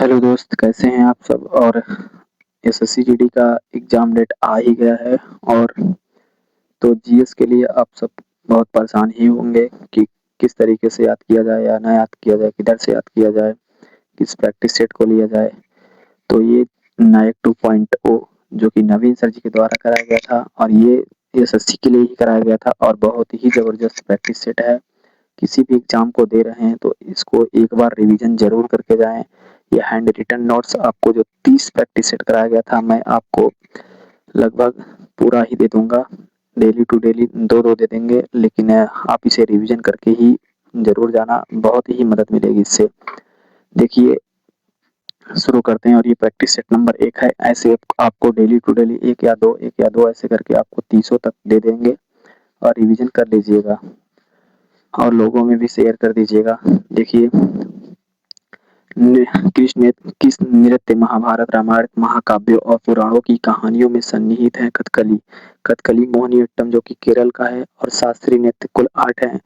Hello दोस्त, कैसे हैं आप सब। और एसएससी जीडी का एग्ज़ाम डेट आ ही गया है। और तो जीएस के लिए आप सब बहुत परेशान ही होंगे कि किस तरीके से याद किया जाए या ना याद किया जाए, किधर से याद किया जाए, किस प्रैक्टिस सेट को लिया जाए। तो ये नायक 2.0 जो कि नवीन सर जी के द्वारा कराया गया था और ये एसएससी के लिए ही कराया गया था और बहुत ही ज़बरदस्त प्रैक्टिस सेट है। किसी भी एग्जाम को दे रहे हैं तो इसको एक बार रिवीजन जरूर करके जाएं। ये हैंड रिटन नोट्स आपको जो 30 प्रैक्टिस सेट कराया गया था, मैं आपको लगभग पूरा ही दे दूंगा। डेली टू डेली दो दो दे देंगे, लेकिन आप इसे रिवीजन करके ही जरूर जाना, बहुत ही मदद मिलेगी इससे। देखिए, शुरू करते हैं। और ये प्रैक्टिस सेट नंबर 1 है। ऐसे आपको डेली टू डेली एक या दो ऐसे करके आपको 30 तक दे देंगे और रिवीजन कर लीजिएगा और लोगों में भी शेयर कर दीजिएगा। देखिए, कृष्ण किस नृत्य, महाभारत, रामायण, महाकाव्यों और पुराणों की कहानियों में सन्निहित है कथकली। कथकली मोहिनीअट्टम जो कि केरल का है और शास्त्रीय नृत्य कुल 8 है।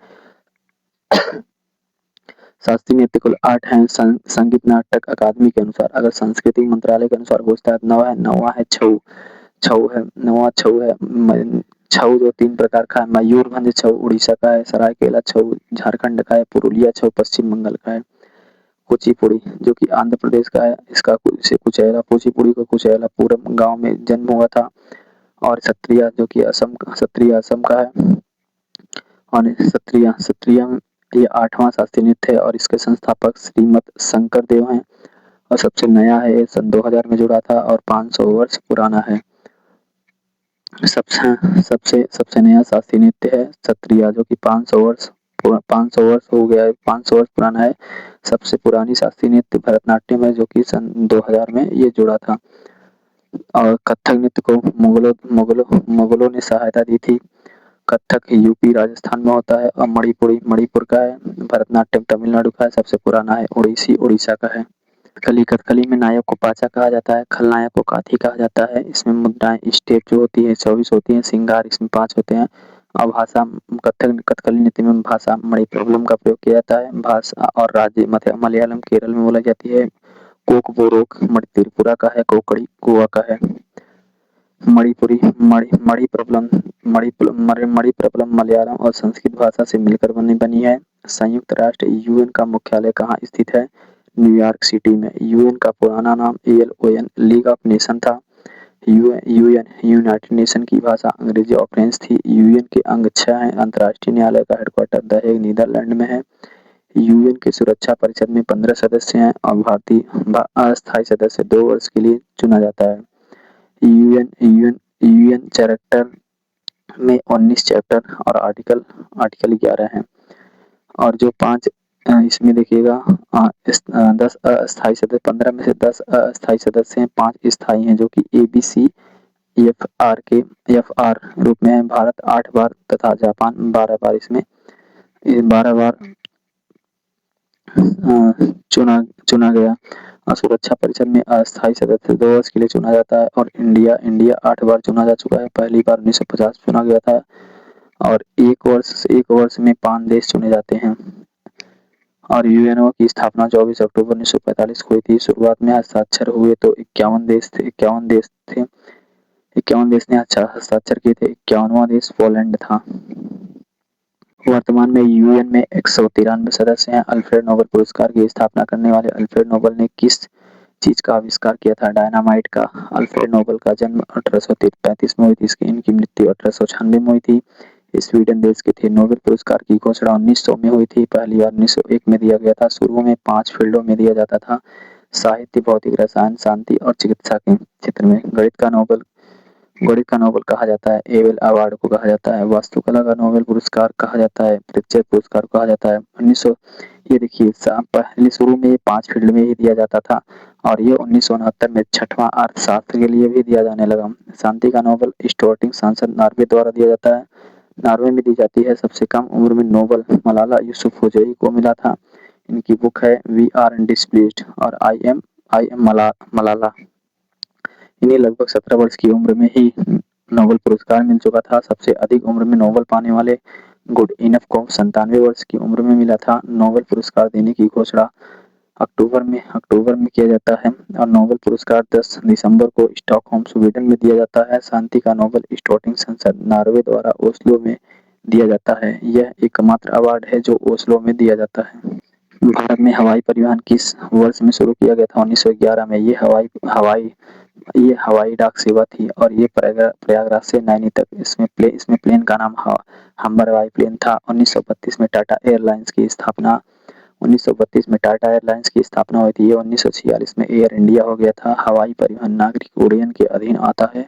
शास्त्रीय नृत्य कुल 8 हैं। संगीत नाटक अकादमी के अनुसार, अगर संस्कृति मंत्रालय के अनुसार पूछता है, 9 है। नौवा है छऊ। छऊ है, नौवा छऊ है। छऊ जो 3 प्रकार का है। मयूरभंज छऊ उड़ीसा का है। सरायकेला छऊ झारखंड का है। पुरुलिया छऊ पश्चिम बंगाल का है। कुचिपुड़ी जो कि आंध्र प्रदेश का है, इसका से कुचेला, कुचिपुड़ी को कुचेला पूरम गांव में जन्म हुआ था। और सत्रिया जो कि असम का है। और सत्रिया ये 8वां शास्त्रीय नृत्य है और इसके संस्थापक श्रीमद शंकर देव हैं। और सबसे नया है, ये सन 2000 में जुड़ा था और 500 वर्ष पुराना है। सबसे सबसे नया शास्त्रीय नृत्य है सत्रिया जो कि 500 वर्ष हो गया है, 500 वर्ष पुराना है। सबसे पुरानी शास्त्रीय नृत्य भरतनाट्यम है जो कि सन 2000 में ये जुड़ा था। और कथक नृत्य को मुगलों ने सहायता दी थी। कथक यूपी राजस्थान में होता है और मणिपुर का है। भरतनाट्यम तमिलनाडु का है, सबसे पुराना है। ओडिसी उड़ीसा का है। कथकली में नायक को पाचा कहा जाता है, खलनायक को काथी कहा जाता है। इसमें मुद्राएं स्टेप जो होती है 24 होती है, श्रृंगार इसमें 5 होते हैं। और भाषा कथकली नृत्य में भाषा मणिपुरम का प्रयोग किया जाता है। भाषा और राज्य मलयालम केरल में बोला जाती है। कोक बोरोक त्रिपुरा का है। कोकड़ी गोवा का है। मणिपुरी मणिप्रबलम मलयालम और संस्कृत भाषा से मिलकर बनी है। संयुक्त राष्ट्र यूएन का मुख्यालय कहाँ स्थित है? न्यूयॉर्क सिटी में। यूएन का पुराना नाम ALON लीग ऑफ नेशन था। यूएन यूनाइटेड नेशन की भाषा अंग्रेजी और फ्रेंच थी। यूएन के अंग 6 हैं। अंतर्राष्ट्रीय न्यायालय का हेडक्वार्टर द हेग नीदरलैंड में है। यूएन के सुरक्षा परिषद में 15 सदस्य हैं और भारतीय अस्थायी सदस्य 2 वर्ष के लिए चुना जाता है। यूएन चार्टर में 19 चैप्टर और आर्टिकल 11 हैं। और जो 5 इसमें देखिएगा 10 अस्थायी सदस्य, 15 में से 10 अस्थायी सदस्य हैं, 5 स्थायी हैं जो कि ABCFR रूप में है। भारत 8 बार तथा जापान 12 बार इसमें 12 बार चुना गया। और सुरक्षा परिषद में अस्थायी सदस्य 2 वर्ष के लिए चुना जाता है। और इंडिया 8 बार चुना जा चुका है। पहली बार 1950 चुना गया था। और एक वर्ष में 5 देश चुने जाते हैं। और यूएनओ की स्थापना 24 अक्टूबर 1945 को हुई थी। शुरुआत में हस्ताक्षर हुए तो 51 देश थे। 51 देश ने हस्ताक्षर किए थे। 51वां देश पोलैंड था। वर्तमान में यूएन में 193 सदस्य हैं। अल्फ्रेड नोबेल पुरस्कार की स्थापना करने वाले अल्फ्रेड नोबेल ने किस चीज का आविष्कार किया था? डायनामाइट का। अल्फ्रेड नोबेल का जन्म 1835 में हुई थी। इनकी मृत्यु 1896 में हुई थी। स्वीडन देश के थे। नोबेल पुरस्कार की घोषणा 1900 में हुई थी। पहली बार 1901 में दिया गया था। शुरू में 5 फील्डों में दिया जाता था: साहित्य, भौतिक, रसायन, शांति और चिकित्सा के क्षेत्र में। गणित का नोबेल कहा जाता है। एबेल अवार्ड को कहा जाता है। वास्तुकला का नोबेल पुरस्कार कहा जाता है। प्रित्जर पुरस्कार कहा जाता है। 1900 ये देखिए, पहले शुरू में ये 5 फील्ड में ही दिया जाता था और ये 1969 में 6वां अर्थशास्त्र के लिए भी दिया जाने लगा। शांति का नोबेल स्टोर्टिंग संसद नॉर्वे द्वारा दिया जाता है। नॉर्वे में दी जाती है। सबसे कम उम्र में नोबेल मलाला यूसुफजई को मिला था। इनकी बुक है वी आर डिस्प्लेस्ड और आई एम मलाला। इन्हें लगभग 17 वर्ष की उम्र में ही नोबेल पुरस्कार मिल चुका था। सबसे अधिक उम्र में नोबेल पाने वाले गुड इनफ को 97 वर्ष की उम्र में मिला था। नोबेल पुरस्कार देने की घोषणा अक्टूबर में किया जाता है। और नोबेल पुरस्कार 10 दिसंबर को स्टॉकहोम स्वीडन में दिया जाता है। शांति का नोबेल स्टोटिंग संसद नॉर्वे द्वारा ओस्लो में दिया जाता है। यह एकमात्र अवार्ड है जो ओस्लो में दिया जाता है। भारत में हवाई परिवहन किस वर्ष में शुरू किया गया था? 1911 में। ये हवाई डाक सेवा थी और ये प्रयागराज से नैनी तक। इसमें प्लेन का नाम हम्बर हवाई प्लेन था। 1932 में टाटा एयरलाइंस की स्थापना 1932 में टाटा एयरलाइंस की स्थापना हुई थी। ये 1946 में एयर इंडिया हो गया था। हवाई परिवहन नागरिक उड्डयन के अधीन आता है।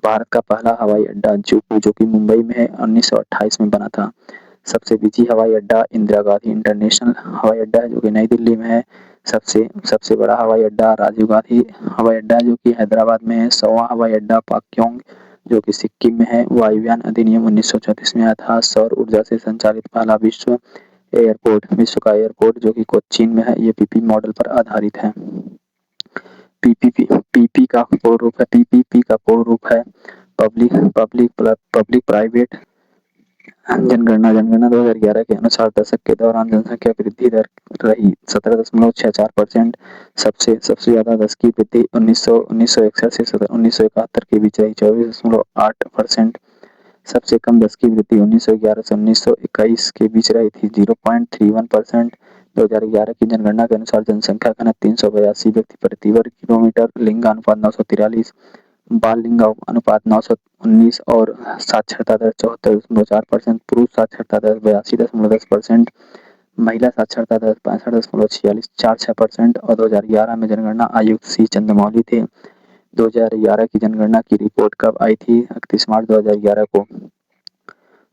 भारत का पहला हवाई अड्डा जो कि मुंबई में है 1928 में बना था। सबसे बिजी हवाई अड्डा इंदिरा गांधी इंटरनेशनल हवाई अड्डा है जो कि नई दिल्ली में है। सबसे बड़ा हवाई अड्डा राजीव गांधी हवाई अड्डा जो कि हैदराबाद में है। 100वां हवाई अड्डा पाक्योंग जो कि सिक्किम में है। वायुयान अधिनियम 1934 में आया था। सौर ऊर्जा से संचालित पहला विश्व का एयरपोर्ट जो कि कोच्चीन में है। ये पीपी मॉडल पर आधारित है। पीपीपी का पूर्ण रूप है पब्लिक प्राइवेट जनगणना 2011 के अनुसार दशक के दौरान जनसंख्या वृद्धि दर रही 17.64%। सबसे ज्यादा दस की वृद्धि 1961 से 1971 के बीच रही 24.8%। सबसे कम दस की वृद्धि 1911 से 1921 के बीच रही थी 0.31%। 2011 की जनगणना के अनुसार जनसंख्या घनत्व 382 व्यक्ति प्रति वर्ग किलोमीटर। लिंगानुपात 943, बाल लिंग अनुपात 919 और साक्षरता दर 74.4%। पुरुष साक्षरता दर 82.10%। महिला साक्षरता दर 65.46% और 2011 में जनगणना आयुक्त सी चंद्रमौली थे। 2011 की जनगणना की रिपोर्ट कब आई थी? 31 मार्च 2011 को।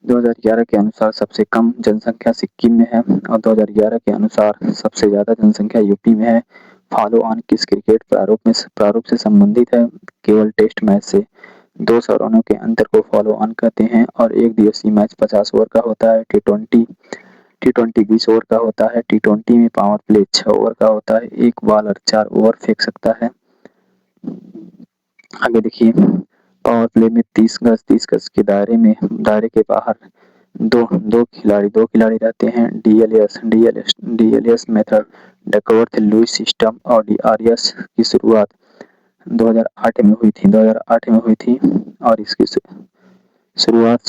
2011 के अनुसार सबसे कम जनसंख्या सिक्किम में है और 2011 के अनुसार सबसे ज्यादा जनसंख्या यूपी में है। फॉलो ऑन किस क्रिकेट प्रारूप से संबंधित है? केवल टेस्ट मैच से। 200 रनों के अंतर को फॉलो ऑन कहते हैं और एक दिवसीय मैच 50 ओवर का होता है। टी20 20 ओवर का होता है। टी20 में पावर प्ले 6 ओवर का होता है। एक बॉलर 4 ओवर फेंक सकता है। आगे देखिए, पावर प्ले में 30 गज के दायरे के बाहर दो खिलाड़ी रहते हैं। DLS method Duckworth Lewis system और डीआरएस की शुरुआत 2008 में हुई थी और इसकी शुरुआत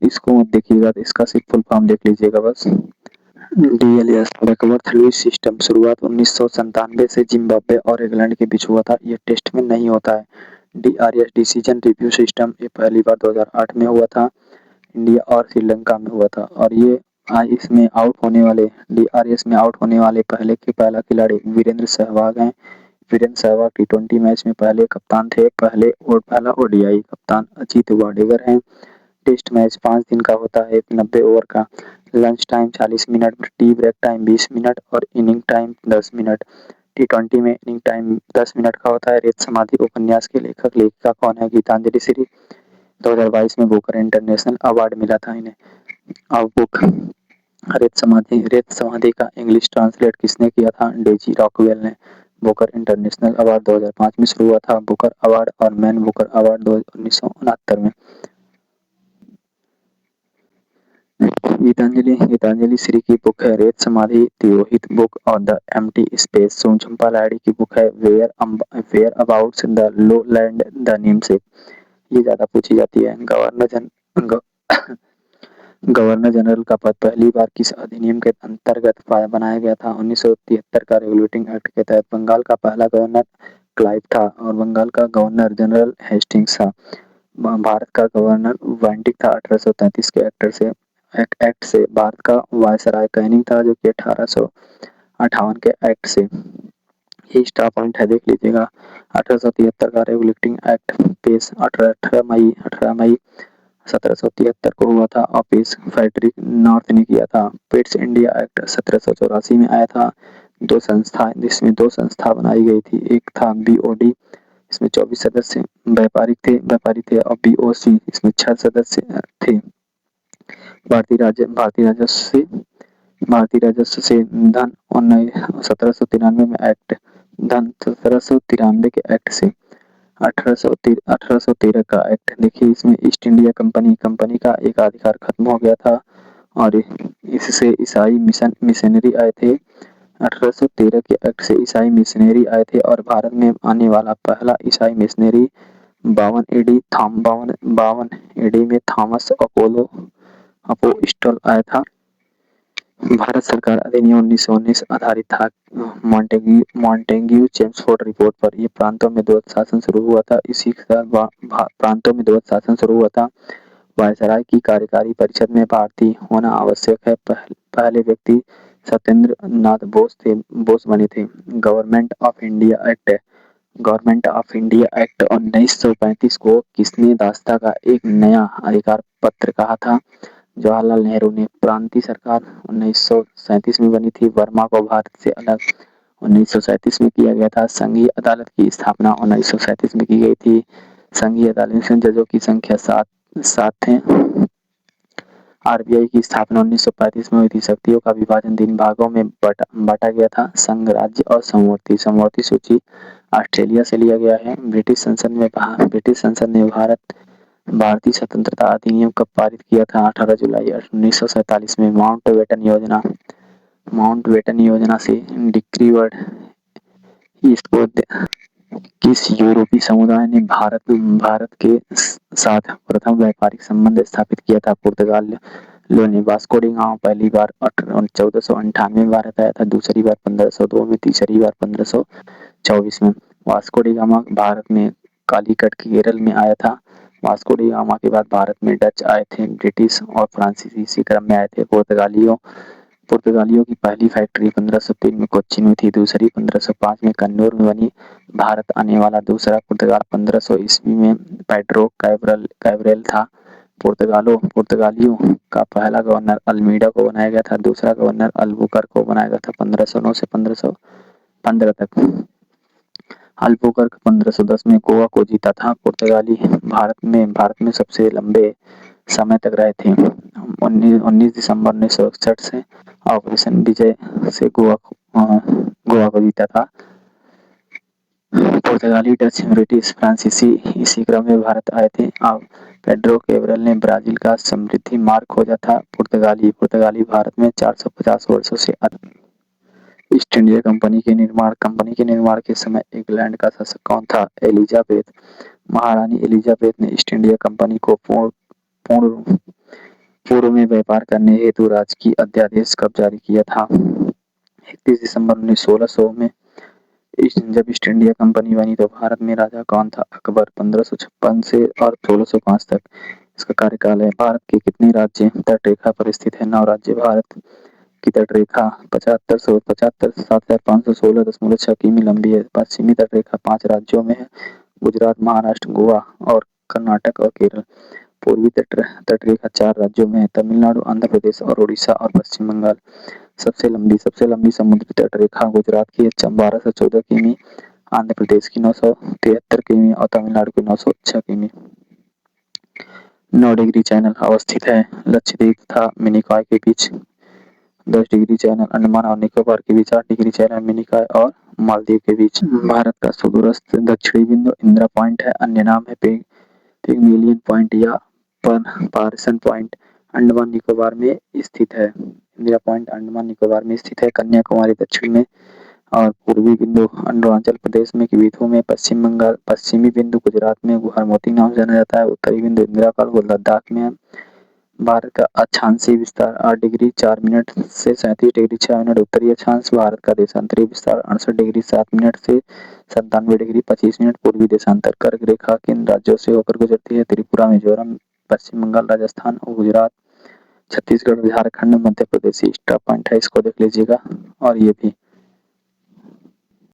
इसको मत देखिएगा, इसका सिर्फ फुल फॉर्म देख लीजिएगा बस। डीएलएस डकवर्थ लुईस सिस्टम शुरुआत 1997 से जिम्बाब्वे और इंग्लैंड के बीच हुआ था। यह टेस्ट में नहीं होता है। डीआरएस डिसीजन रिव्यू सिस्टम ये पहली बार 2008 में हुआ था। इंडिया और श्रीलंका में हुआ था और ये इसमें डीआरएस में आउट होने वाले पहला खिलाड़ी वीरेंद्र सहवाग हैं। वीरेंद्र सहवाग टी20 मैच में पहले कप्तान थे। पहला ओडीआई कप्तान अजीत वाडेकर हैं। टेस्ट मैच 5 दिन का होता है 90 ओवर का। Lunch time 40 minute, tea break time 20 minute और इनिंग टाइम 10 मिनट। टी20 में इनिंग टाइम 10 मिनट का होता है। रेत समाधि उपन्यास के लेखिका कौन है? गीतांजलि श्री। 2022 में बुकर इंटरनेशनल अवार्ड मिला था इन्हें। अब बुक रेत समाधि का इंग्लिश ट्रांसलेट किसने किया था? डेजी रॉकवेल ने। बुकर इंटरनेशनल अवार्ड 2005 में शुरू हुआ था। बुकर अवार्ड और मैन बुकर अवार्ड 1969 में। गीतांजलि श्री की बुक है रेत समाधि, तिरोहित बुक और द एम्प्टी स्पेस। सोमचंपा लाहिड़ी की बुक है whereabouts the lowland the namesake. ये ज्यादा पूछी जाती है। गवर्नर जनरल का पद पहली बार किस अधिनियम के अंतर्गत बनाया गया था? 1973 का रेगुलेटिंग एक्ट के तहत। बंगाल का पहला गवर्नर क्लाइव था और बंगाल का गवर्नर जनरल हेस्टिंग्स था। भारत का गवर्नर वाइंटिक था 1833 के एक्ट से। भारत का वायसराय कैनिंग था जो कि 1858 के एक्ट से। ये स्टार पॉइंट है, देख लीजिएगा। 1873 का रेगुलेटिंग एक्ट पेश 18 मई 1773 को हुआ था और पेश फ्रेडरिक नॉर्थ ने किया था। पेट्स इंडिया एक्ट 1784 में आया था। जिसमें दो संस्था बनाई गई थी। एक था बीओडी, इसमें 24 सदस्य व्यापारी थे और बीओसी इसमें 6 सदस्य थे। भारतीय राजस्व से धन 1793 में एक्ट धन 1793 के एक्ट से 1813 का एक्ट। देखिए इसमें ईस्ट इंडिया कंपनी का एकाधिकार खत्म हो गया था और इससे ईसाई मिशनरी आए थे। 1813 के एक्ट से ईसाई मिशनरी आए थे और भारत में आने वाला पहला ईसाई मिशनरी 52 एडी में थॉमस अपोस्टल आया था। भारत सरकार अधिनियम 1919 आधारित था मॉन्टेग्यू चेम्सफोर्ड रिपोर्ट पर। ये प्रांतों में द्वैत शासन शुरू हुआ था। इसी साल प्रांतों में द्वैत शासन शुरू हुआ था। वायसराय की कार्यकारी परिषद में भारतीय होना आवश्यक है। पहले व्यक्ति सत्येंद्र नाथ बोस बने थे। गवर्नमेंट ऑफ इंडिया एक्ट 1935 को किसने दासता का एक नया अधिकार पत्र कहा था? जवाहरलाल नेहरू ने। प्रांतीय सरकार 1937 में बनी थी। बर्मा को भारत से अलग 1937 में किया गया था। संघीय अदालत की स्थापना 1937 में की गई थी। संघीय अदालत में जजों की संख्या सात थे। आरबीआई की स्थापना 1935 में हुई थी। शक्तियों का विभाजन 3 भागों में बांटा गया था, संघ, राज्य और समवर्ती सूची ऑस्ट्रेलिया से लिया गया है। ब्रिटिश संसद ने भारतीय स्वतंत्रता अधिनियम कब पारित किया था? 18 जुलाई 1947 में। माउंटबेटन योजना से डिक्रीवर्ड ईस्ट को किस यूरोपीय समुदाय ने भारत के साथ प्रथम व्यापारिक संबंध स्थापित किया था? पुर्तगालियों ने। वास्को डी गामा पहली बार 1498 में भारत आया था, दूसरी बार 1502 में, तीसरी बार 1524 में। वास्को डी गामा भारत में कालीकट केरल में आया था। वास्को डी गामा के बाद भारत में डच आए थे। ब्रिटिश और फ्रांसीसी इसी क्रम में आए थे। पुर्तगालियों की पहली फैक्ट्री 1503 में कोच्चि में थी, दूसरी 1505 में कन्नूर में बनी। भारत आने वाला दूसरा पुर्तगाल 1500 ईस्वी में पेड्रो कैब्रल था। पुर्तगालियों का पहला गवर्नर अल्मीडा को बनाया गया था, दूसरा गवर्नर अल्बुकर्क को बनाया गया था 1509 से 1515 तक। अल्बुकर्क 1510 में गोवा को जीता था। पुर्तगाली भारत में सबसे लंबे समय तक रहे थे। 19 दिसंबर 1961 से ऑपरेशन विजय से गोवा को जीता था। पुर्तगाली, डच, ब्रिटिश, फ्रांसीसी इसी क्रम में भारत आए थे। अब पेड्रो कैब्रल ने ब्राजील का समृद्धि मार्ग खोजा था। पुर्तगाली भारत में 450 वर्षों से अधिक। ईस्ट इंडिया कंपनी के निर्माण के समय इंग्लैंड का शासक कौन था? एलिजाबेथ। महारानी एलिजाबेथ ने ईस्ट इंडिया कंपनी को पूर्व में व्यापार करने हेतु राजकीय अध्यादेश कब जारी किया था? 31 दिसंबर 1600 में। जब ईस्ट इंडिया कंपनी बनी तो भारत में राजा कौन था? अकबर। 1556 से और 1605 तक इसका कार्यकाल है। भारत के कितने राज्य तटरेखा पर स्थित है? 9 राज्य। भारत की तटरेखा 7,516.6 किमी लंबी है। पश्चिमी तटरेखा 5 राज्यों में है, गुजरात, महाराष्ट्र, गोवा और कर्नाटक और केरल। पूर्वी तटरेखा 4 राज्यों में है, तमिलनाडु, आंध्र प्रदेश और उड़ीसा और पश्चिम बंगाल। सबसे लंबी समुद्री तटरेखा गुजरात की 1214 किमी, आंध्र प्रदेश की 973 किमी और तमिलनाडु की 906 किमी। 9 डिग्री चैनल अवस्थित है लक्षद्वीप तथा मिनिकॉय के बीच। 10 डिग्री चैनल अंडमान और निकोबार के बीच। 8 डिग्री चैनल मिनिकॉय और मालदीव के बीच। भारत का सुदूरस्थ दक्षिणी बिंदु इंदिरा पॉइंट है। अन्य नाम है पिग्मेलियन पॉइंट या पार्सन पॉइंट। अंडमान निकोबार में स्थित है। इंदिरा पॉइंट अंडमान निकोबार में स्थित है। कन्याकुमारी दक्षिण में और पूर्वी बिंदु अरुणाचल प्रदेश में, कीवुथु में, पश्चिम बंगाल। पश्चिमी बिंदु गुजरात में हरमोती नाम से जाना जाता है। उत्तरी बिंदु इंदिरा कॉल लद्दाख में है। भारत का अक्षांशीय विस्तार 8 डिग्री 4 मिनट से 37 डिग्री 6 मिनट उत्तरी अक्षांश। भारत का देशांतरीय विस्तार 68 डिग्री 7 मिनट से 97 डिग्री 25 मिनट पूर्वी देशांतर। कर्क रेखा किन राज्यों से होकर गुजरती है? त्रिपुरा, मिजोरम, पश्चिम बंगाल, राजस्थान और गुजरात, छत्तीसगढ़, झारखंड, मध्य प्रदेश। स्टॉप पॉइंट है, इसको देख लीजिएगा। और ये भी